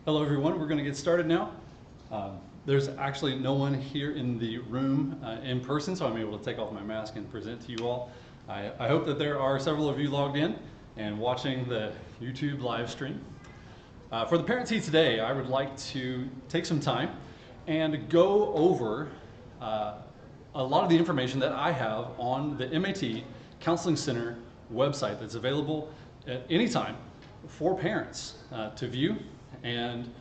Hello everyone, we're going to get started now. There's actually no one here in the room in person, so I'm able to take off my mask and present to you all. I hope that there are several of you logged in and watching the YouTube live stream. For the Parent Tee today, I would like to take some time and go over a lot of the information that I have on the MAT Counseling Center website that's available at any time for parents to view. And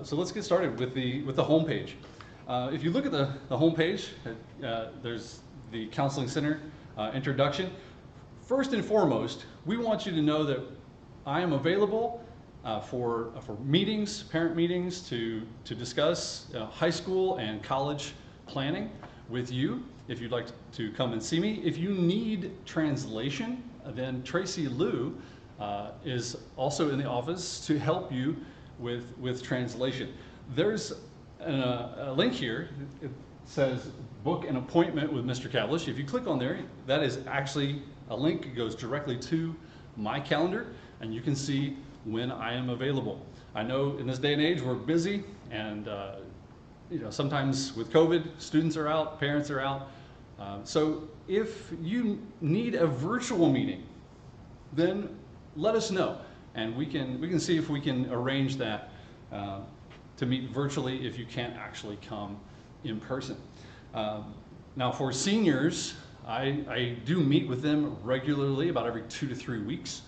so let's get started with the home page. If you look at the home page, there's the Counseling Center introduction. First and foremost, we want you to know that I am available for meetings, parent meetings, to discuss high school and college planning with you. If you'd like to come and see me, if you need translation, then Tracy Liu is also in the office to help you with translation. There's a link here. It says book an appointment with Mr. Cavlish. If you click on there, that is actually a link that goes directly to my calendar, and you can see when I am available. I know in this day and age we're busy, and sometimes with COVID, students are out, parents are out. So if you need a virtual meeting, then let us know, and we can see if we can arrange that to meet virtually if you can't actually come in person. Now for seniors, I do meet with them regularly, about every 2 to 3 weeks,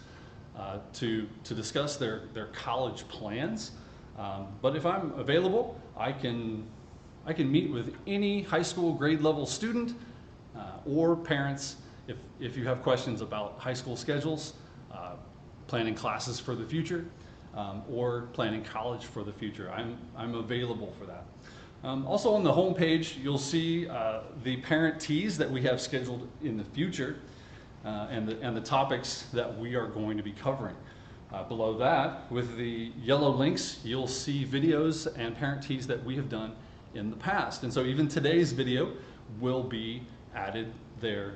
to discuss their college plans. But if I'm available, I can meet with any high school grade level student or parents if you have questions about high school schedules, planning classes for the future, or planning college for the future. I'm available for that. Also on the home page, you'll see the parent tees that we have scheduled in the future, and the topics that we are going to be covering. Below that, with the yellow links, you'll see videos and parent tees that we have done in the past. And so even today's video will be added there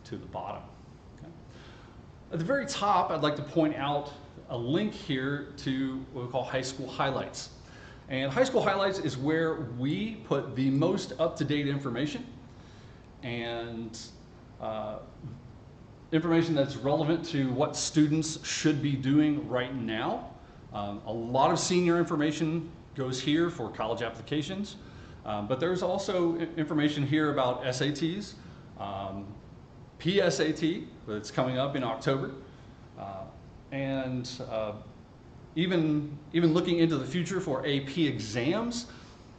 to the bottom. Okay. At the very top, I'd like to point out a link here to what we call High School Highlights. And High School Highlights is where we put the most up-to-date information and information that's relevant to what students should be doing right now. A lot of senior information goes here for college applications, but there's also information here about SATs, PSAT that's coming up in October, and even looking into the future for AP exams.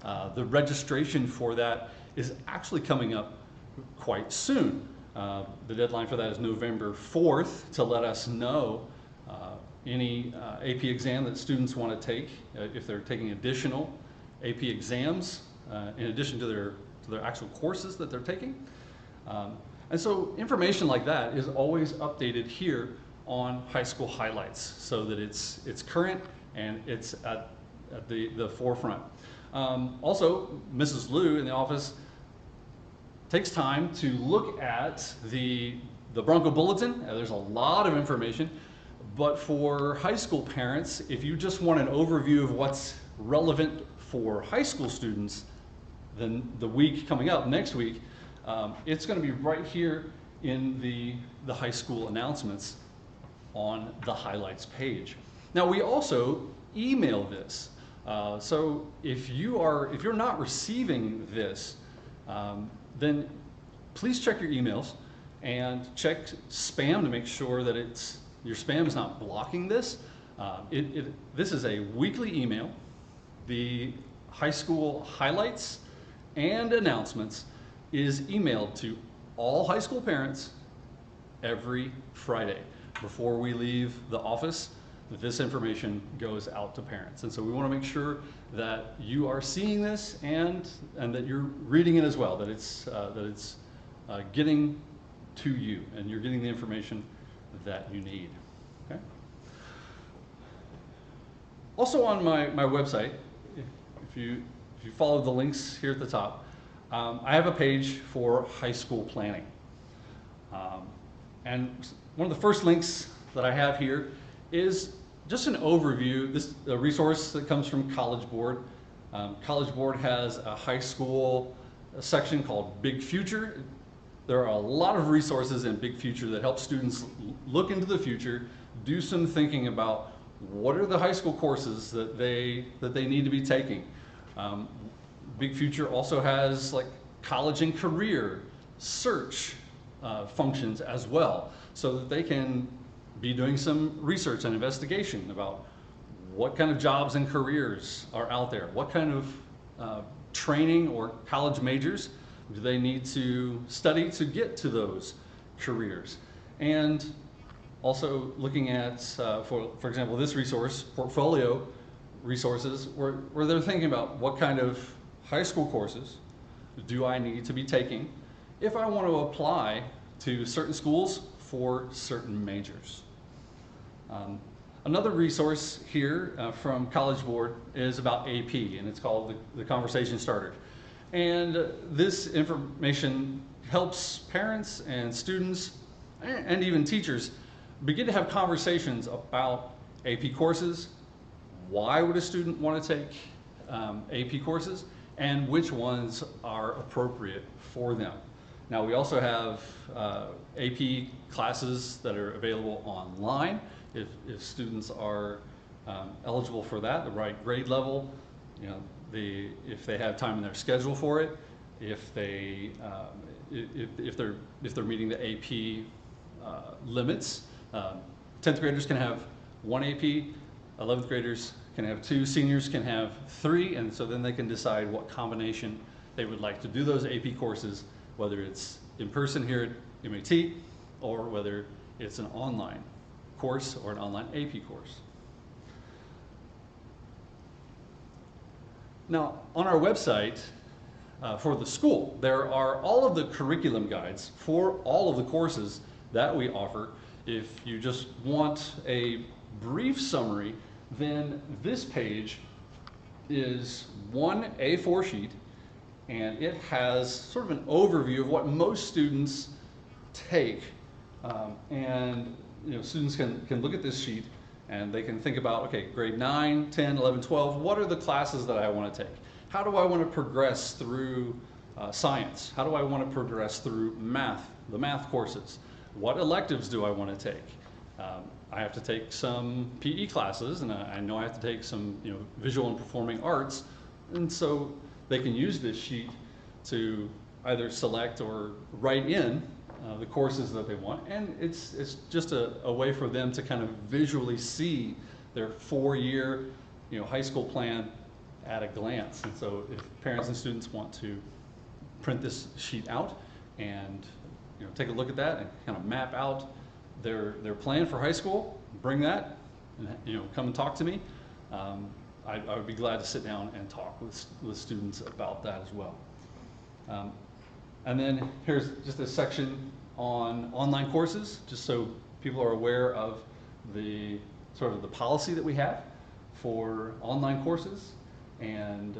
The registration for that is actually coming up quite soon. The deadline for that is November 4th to let us know any AP exam that students want to take, if they're taking additional AP exams in addition to their actual courses that they're taking. And so information like that is always updated here on High School Highlights, so that it's current and it's at the forefront. Also, Mrs. Liu in the office takes time to look at the Bronco Bulletin. There's a lot of information, but for high school parents, if you just want an overview of what's relevant for high school students, then the week coming up, next week, it's going to be right here in the high school announcements on the highlights page. Now we also email this, so if you're not receiving this, then please check your emails and check spam to make sure that your spam is not blocking this. This is a weekly email. The high school highlights and announcements is emailed to all high school parents every Friday. Before we leave the office, this information goes out to parents. And so we want to make sure that you are seeing this and that you're reading it as well, that it's getting to you and you're getting the information that you need. Okay? Also on my website, if you follow the links here at the top, I have a page for high school planning. And one of the first links that I have here is just an overview, this a resource that comes from College Board. College Board has a high school section called Big Future. There are a lot of resources in Big Future that help students look into the future, do some thinking about what are the high school courses that they need to be taking. Big Future also has like college and career search functions as well, so that they can be doing some research and investigation about what kind of jobs and careers are out there, what kind of training or college majors do they need to study to get to those careers. And also looking at, for example, this resource, portfolio resources, where they're thinking about what kind of high school courses do I need to be taking if I want to apply to certain schools for certain majors. Another resource here from College Board is about AP, and it's called the Conversation Starter. And this information helps parents and students and even teachers begin to have conversations about AP courses. Why would a student want to take AP courses, and which ones are appropriate for them? Now, we also have AP classes that are available online if students are eligible for that, the right grade level, you know, if they have time in their schedule for it, if they're meeting the AP limits. 10th graders can have 1 AP, 11th graders can have 2, seniors can have 3, and so then they can decide what combination they would like to do those AP courses, whether it's in person here at MAT or whether it's an online course or an online AP course. Now, on our website for the school, there are all of the curriculum guides for all of the courses that we offer. If you just want a brief summary, then this page is one A4 sheet, and it has sort of an overview of what most students take. And you know, students can look at this sheet and they can think about, okay, grade 9, 10, 11, 12, what are the classes that I want to take? How do I want to progress through science? How do I want to progress through math, the math courses? What electives do I want to take? I have to take some PE classes, and I know I have to take some, you know, visual and performing arts, and so they can use this sheet to either select or write in the courses that they want, and it's just a way for them to kind of visually see their 4-year, you know, high school plan at a glance. And so if parents and students want to print this sheet out and, you know, take a look at that and kind of map out their plan for high school, bring that and, you know, come and talk to me. I would be glad to sit down and talk with students about that as well. And then here's just a section on online courses, just so people are aware of the sort of the policy that we have for online courses and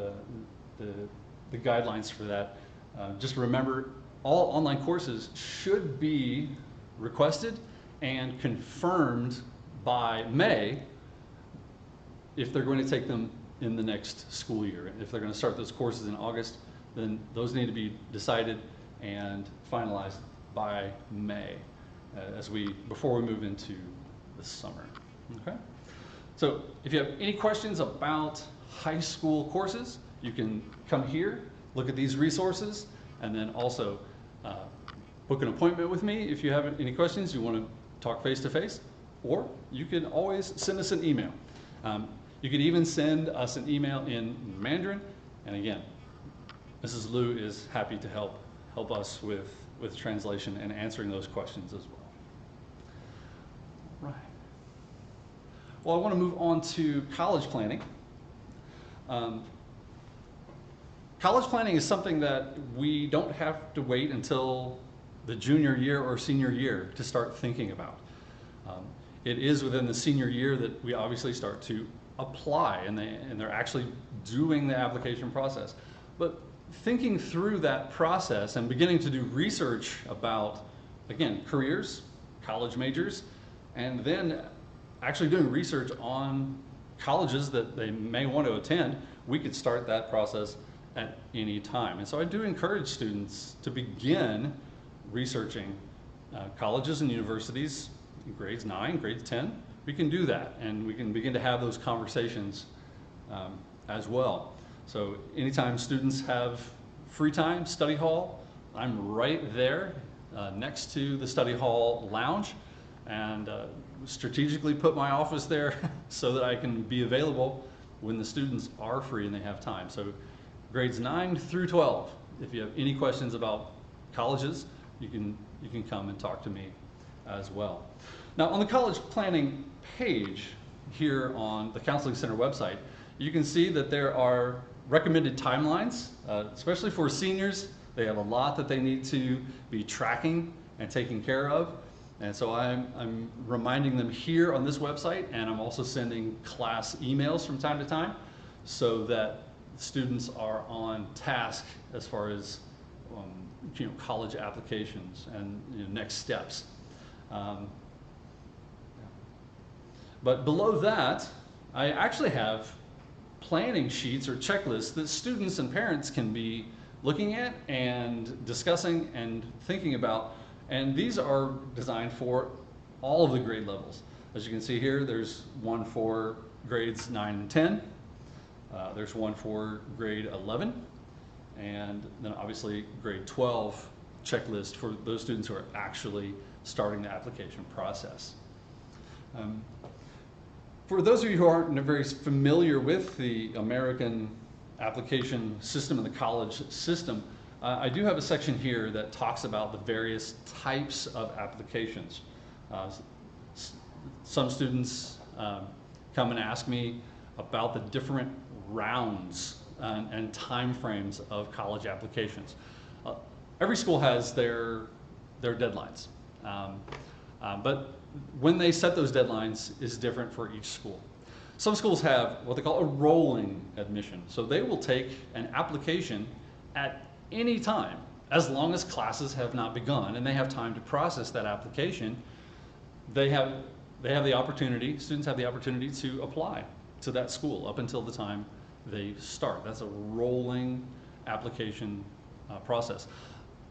the guidelines for that. Just remember, all online courses should be requested and confirmed by May if they're going to take them in the next school year. If they're going to start those courses in August, then those need to be decided and finalized by May before we move into the summer. Okay? So if you have any questions about high school courses, you can come here, look at these resources, and then also book an appointment with me if you have any questions, you want to talk face-to-face, or you can always send us an email. You can even send us an email in Mandarin, and again, Mrs. Liu is happy to help us with translation and answering those questions as well. Right. Well, I want to move on to college planning. College planning is something that we don't have to wait until the junior year or senior year to start thinking about. It is within the senior year that we obviously start to apply, and they're actually doing the application process. But thinking through that process and beginning to do research about, again, careers, college majors, and then actually doing research on colleges that they may want to attend, we could start that process at any time. And so I do encourage students to begin researching colleges and universities in grades 9, grades 10. We can do that, and we can begin to have those conversations as well. So anytime students have free time, study hall, I'm right there next to the study hall lounge, and strategically put my office there so that I can be available when the students are free and they have time. So grades 9 through 12, if you have any questions about colleges, you can come and talk to me as well. Now, on the college planning page here on the Counseling Center website, you can see that there are recommended timelines, especially for seniors. They have a lot that they need to be tracking and taking care of. And so I'm reminding them here on this website, and I'm also sending class emails from time to time so that students are on task as far as college applications and next steps. But below that, I actually have planning sheets or checklists that students and parents can be looking at and discussing and thinking about. And these are designed for all of the grade levels. As you can see here, there's one for grades 9 and 10. There's one for grade 11. And then obviously grade 12 checklist for those students who are actually starting the application process. For those of you who aren't very familiar with the American application system and the college system, I do have a section here that talks about the various types of applications. Some students come and ask me about the different rounds and time frames of college applications. Every school has their deadlines, but when they set those deadlines is different for each school. Some schools have what they call a rolling admission. So they will take an application at any time, as long as classes have not begun and they have time to process that application. They have the opportunity, students have the opportunity to apply to that school up until the time they start. That's a rolling application process.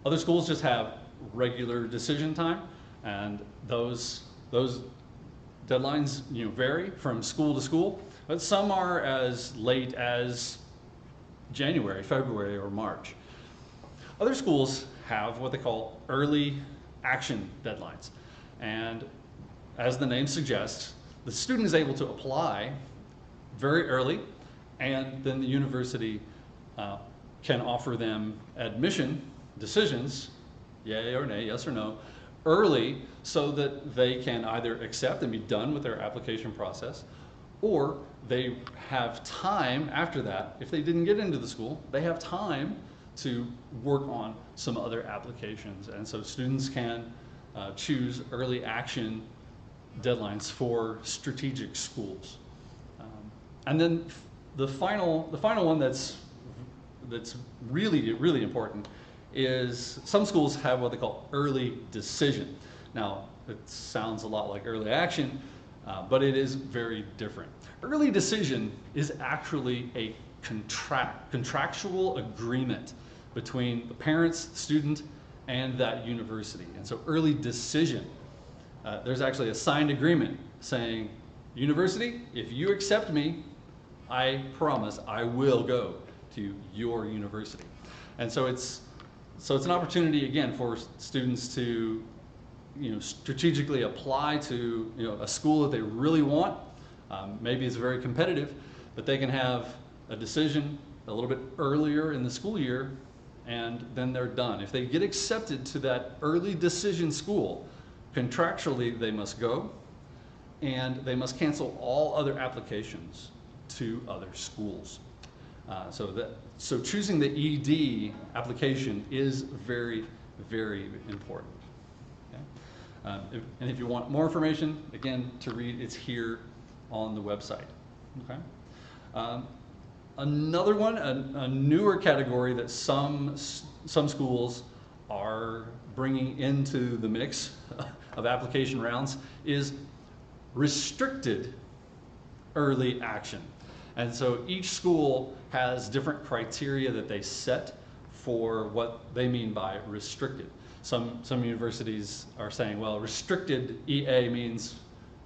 Other schools just have regular decision time, and those deadlines vary from school to school, but some are as late as January, February, or March. Other schools have what they call early action deadlines, and as the name suggests, the student is able to apply very early, and then the university can offer them admission decisions, yay or nay, yes or no, early, so that they can either accept and be done with their application process, or they have time after that. If they didn't get into the school, they have time to work on some other applications. And so students can choose early action deadlines for strategic schools. And then the final one that's really, really important is some schools have what they call early decision. Now, it sounds a lot like early action, but it is very different. Early decision is actually a contractual agreement between the parents, the student, and that university. And so early decision, there's actually a signed agreement saying, university, if you accept me, I promise I will go to your university. And so it's an opportunity again for students to strategically apply to a school that they really want. Maybe it's very competitive, but they can have a decision a little bit earlier in the school year, and then they're done. If they get accepted to that early decision school, contractually they must go, and they must cancel all other applications to other schools. So choosing the ED application is very, very important. Okay? And if you want more information, again, to read, it's here on the website. Okay? Another one, a newer category that some schools are bringing into the mix of application rounds is restricted early action. And so each school has different criteria that they set for what they mean by restricted. Some universities are saying, well, restricted EA means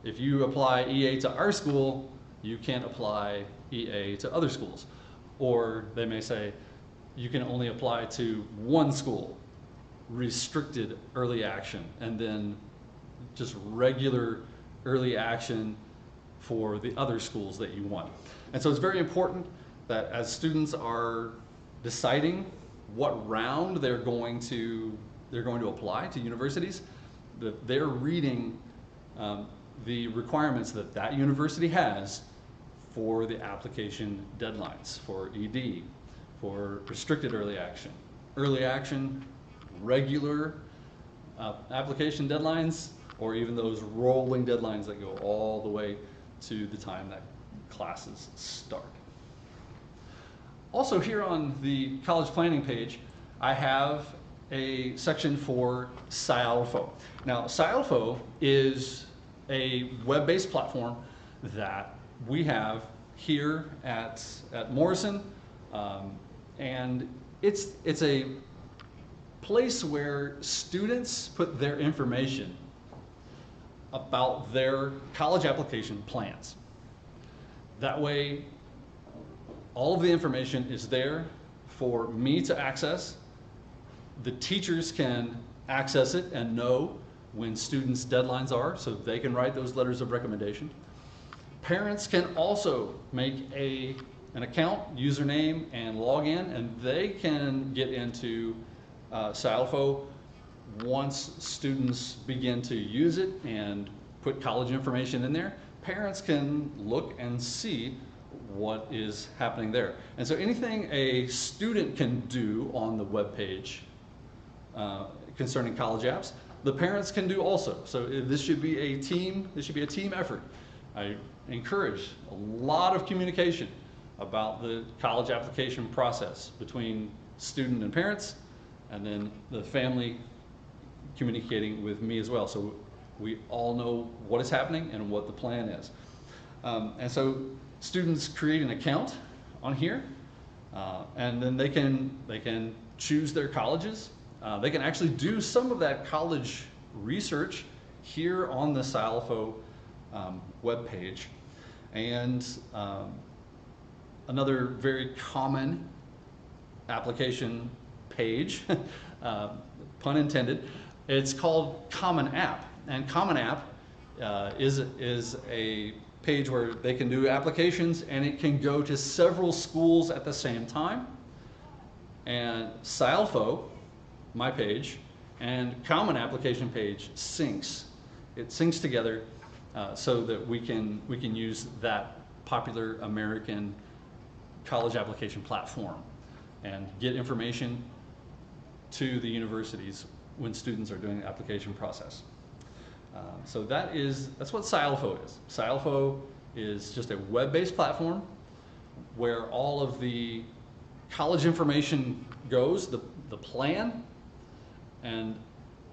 if you apply EA to our school, you can't apply EA to other schools. Or they may say, you can only apply to one school, restricted early action, and then just regular early action for the other schools that you want. And so it's very important that as students are deciding what round they're going to apply to universities, that they're reading the requirements that that university has for the application deadlines, for ED, for restricted early action, regular application deadlines, or even those rolling deadlines that go all the way to the time that classes start. Also here on the college planning page, I have a section for SciAlpha. Now, SciAlpha is a web-based platform that we have here at Morrison, and it's a place where students put their information about their college application plans. That way, all of the information is there for me to access. The teachers can access it and know when students' deadlines are, so they can write those letters of recommendation. Parents can also make an account, username, and log in, and they can get into SciAlpha once students begin to use it and put college information in there. Parents can look and see what is happening there. And so anything a student can do on the web page concerning college apps, the parents can do also. So this should be a team effort. I encourage a lot of communication about the college application process between student and parents, and then the family communicating with me as well, so we all know what is happening and what the plan is. And so students create an account on here, and then they can choose their colleges. They can actually do some of that college research here on the SciAlpha web page. And another very common application page, pun intended, it's called Common App. And Common App is a page where they can do applications, and it can go to several schools at the same time. And SciAlpha, my page, and Common Application page syncs. It syncs together so that we can use that popular American college application platform and get information to the universities when students are doing the application process. So that's what SciAlpha is. SciAlpha is just a web-based platform where all of the college information goes, the plan, and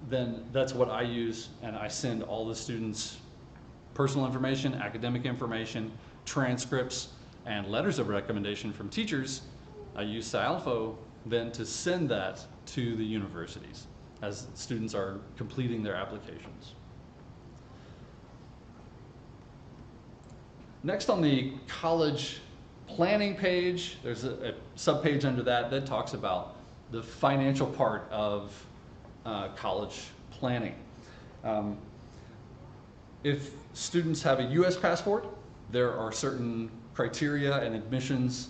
then that's what I use, and I send all the students personal information, academic information, transcripts, and letters of recommendation from teachers. I use SciAlpha then to send that to the universities as students are completing their applications. Next, on the college planning page, there's a subpage under that talks about the financial part of college planning. If students have a U.S. passport, there are certain criteria and admissions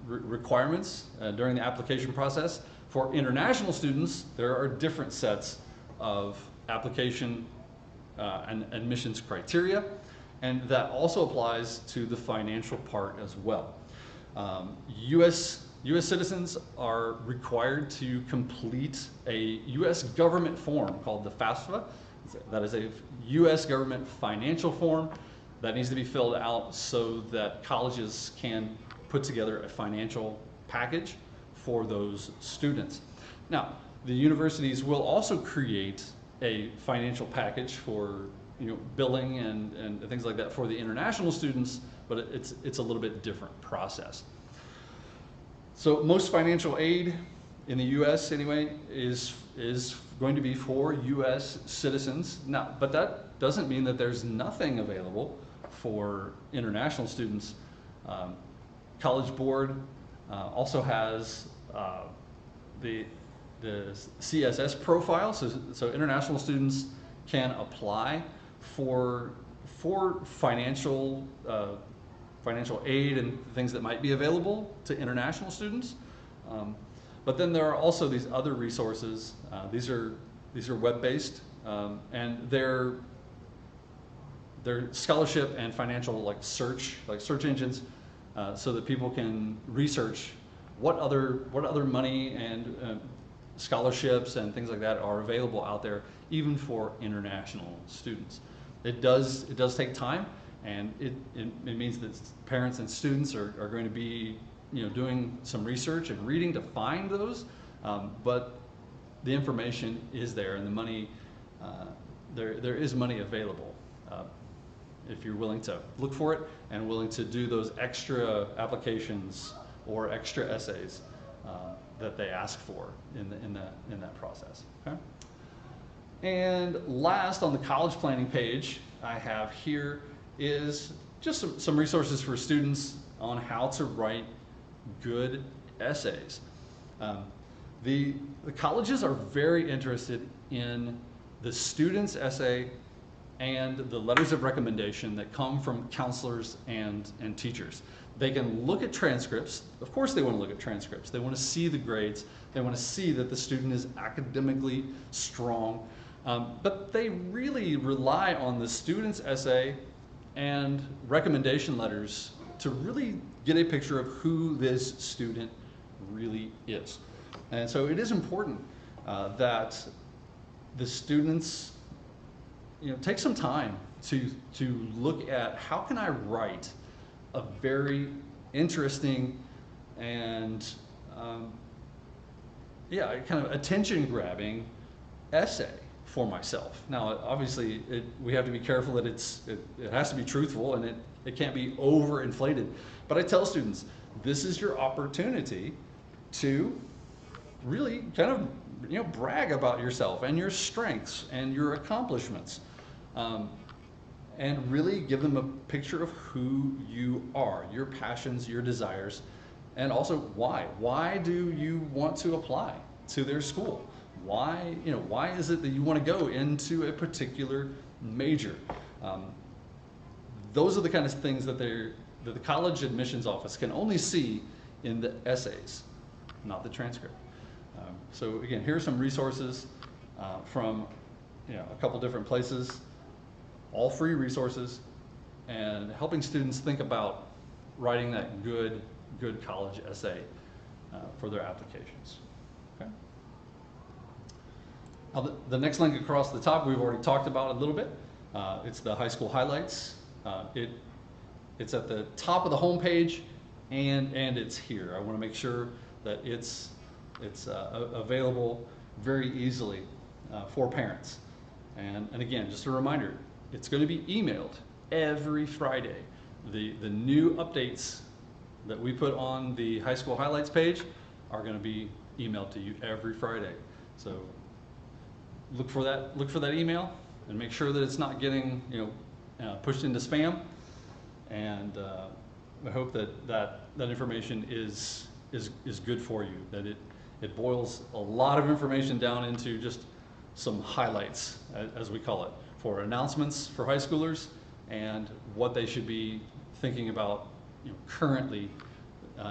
requirements during the application process. For international students, there are different sets of application and admissions criteria, and that also applies to the financial part as well. U.S. citizens are required to complete a U.S. government form called the FAFSA. That is a U.S. government financial form that needs to be filled out so that colleges can put together a financial package for those students. Now, the universities will also create a financial package for billing and things like that for the international students, but it's a little bit different process. So most financial aid in the U.S. anyway is going to be for U.S. citizens. Now, but that doesn't mean that there's nothing available for international students. College Board also has the CSS profile, so international students can apply for financial aid and things that might be available to international students. But then there are also these other resources. These are web-based, and they're scholarship and financial search engines, so that people can research what other money and scholarships and things like that are available out there, even for international students. It does take time, and it means that parents and students are going to be doing some research and reading to find those, but the information is there, and the money, there is money available if you're willing to look for it and willing to do those extra applications or extra essays that they ask for in that process. Okay. And last, on the college planning page, I have here is just some resources for students on how to write good essays. The colleges are very interested in the student's essay and the letters of recommendation that come from counselors and teachers. They can look at transcripts. Of course they want to look at transcripts. They want to see the grades. They want to see that the student is academically strong. But they really rely on the student's essay and recommendation letters to really get a picture of who this student really is. And so it is important that the students take some time to look at how can I write a very interesting and kind of attention-grabbing essay for myself. Now, obviously, we have to be careful that it has to be truthful, and it can't be overinflated. But I tell students, this is your opportunity to really kind of brag about yourself and your strengths and your accomplishments, and really give them a picture of who you are, your passions, your desires, and also why. Why do you want to apply to their school? Why is it that you want to go into a particular major? Those are the kind of things that the college admissions office can only see in the essays, not the transcript. So again, here are some resources from a couple different places, all free resources, and helping students think about writing that good college essay for their applications. Okay. Now the next link across the top we've already talked about a little bit. It's the high school highlights. It's at the top of the home page, and it's here. I want to make sure that it's available very easily for parents. And again, just a reminder, it's going to be emailed every Friday. The new updates that we put on the high school highlights page are going to be emailed to you every Friday. So look for that email and make sure that it's not getting pushed into spam. And I hope that information is good for you. That it boils a lot of information down into just some highlights, as we call it, for announcements for high schoolers and what they should be thinking about currently,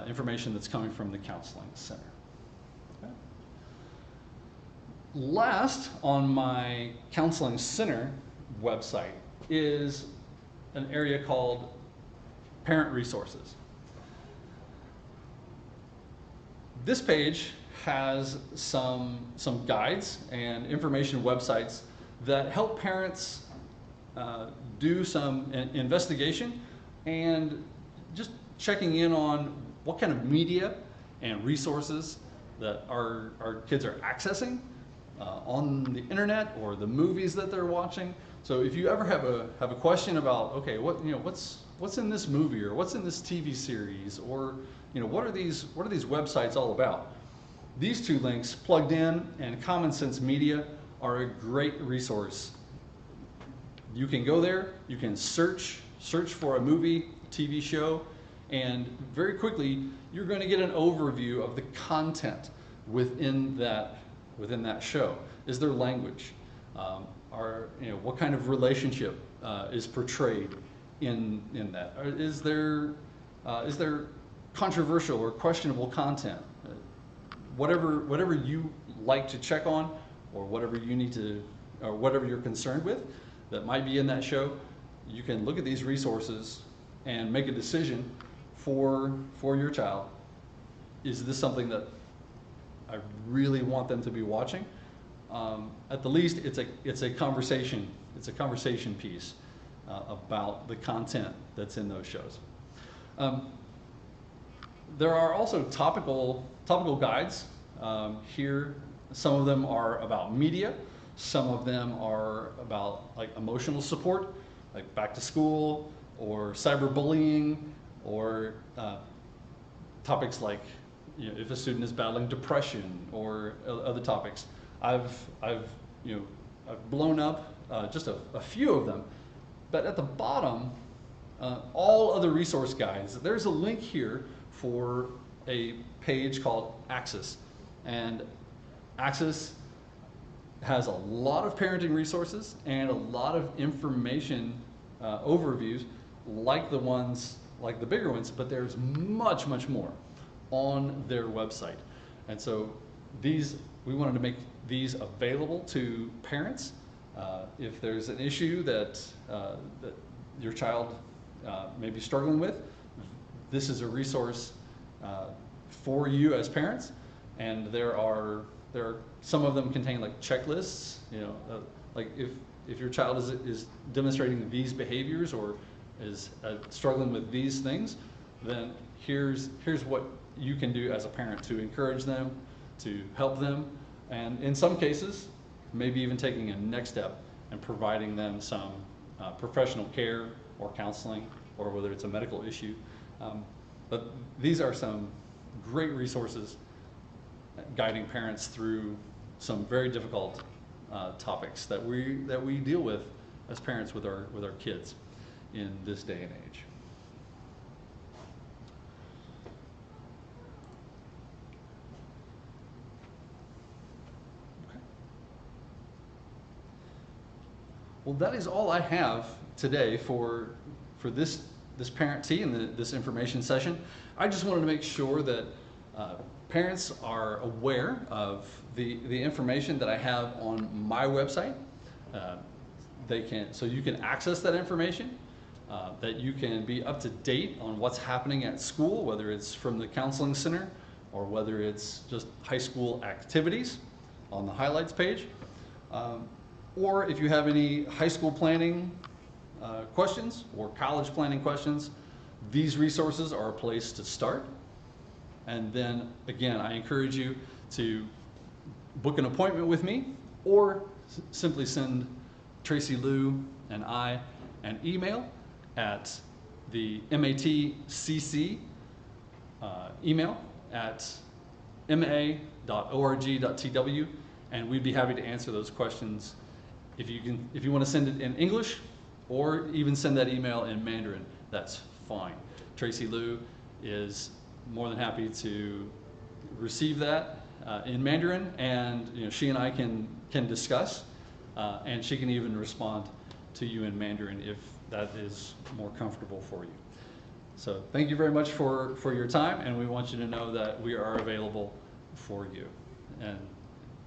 information that's coming from the Counseling Center. Okay. Last on my Counseling Center website is an area called Parent Resources. This page has some guides and information websites that help parents do some investigation and just checking in on what kind of media and resources that our kids are accessing on the internet, or the movies that they're watching, So if you ever have a question about, okay, what's in this movie, or what's in this TV series, or what are these websites all about? These two links, Plugged In and Common Sense Media, are a great resource. You can go there, you can search for a movie, TV show, and very quickly you're going to get an overview of the content within that show. Is there language? What kind of relationship is portrayed in that? Or is there controversial or questionable content? Whatever you like to check on, or whatever you need to, or whatever you're concerned with that might be in that show, you can look at these resources and make a decision for your child. Is this something that I really want them to be watching? At the least, it's a conversation piece about the content that's in those shows. There are also topical guides here. Some of them are about media. Some of them are about like emotional support, like back to school, or cyberbullying, or topics like if a student is battling depression, or other topics. I've blown up just a few of them, but at the bottom, all other resource guides. There's a link here for a page called Axis, and Axis has a lot of parenting resources and a lot of information overviews like the bigger ones, but there's much more on their website. And so we wanted to make these available to parents. If there's an issue that your child may be struggling with, this is a resource for you as parents. And there are some of them contain like checklists, like if your child is demonstrating these behaviors, or is struggling with these things, then here's what you can do as a parent to encourage them, to help them, and in some cases, maybe even taking a next step and providing them some professional care or counseling, or whether it's a medical issue. But these are some great resources guiding parents through some very difficult topics that we deal with as parents with our kids in this day and age. Okay. Well, that is all I have today for this parent tea and this information session. I just wanted to make sure that parents are aware of the information that I have on my website. So you can access that information, that you can be up to date on what's happening at school, whether it's from the counseling center or whether it's just high school activities on the highlights page. Or if you have any high school planning questions or college planning questions, these resources are a place to start. And then again, I encourage you to book an appointment with me, or simply send Tracy Lou and I an email at the MATCC email at ma.org.tw, and we'd be happy to answer those questions. If you want to send it in English, or even send that email in Mandarin, that's fine. Tracy Lou is more than happy to receive that in Mandarin, and she and I can discuss, and she can even respond to you in Mandarin if that is more comfortable for you. So thank you very much for your time, and we want you to know that we are available for you. And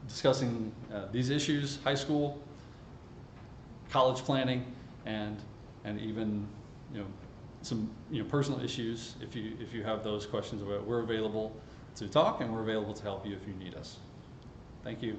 discussing these issues, high school, college planning, and even some personal issues. If you have those questions about, we're available to talk, and we're available to help you if you need us. Thank you.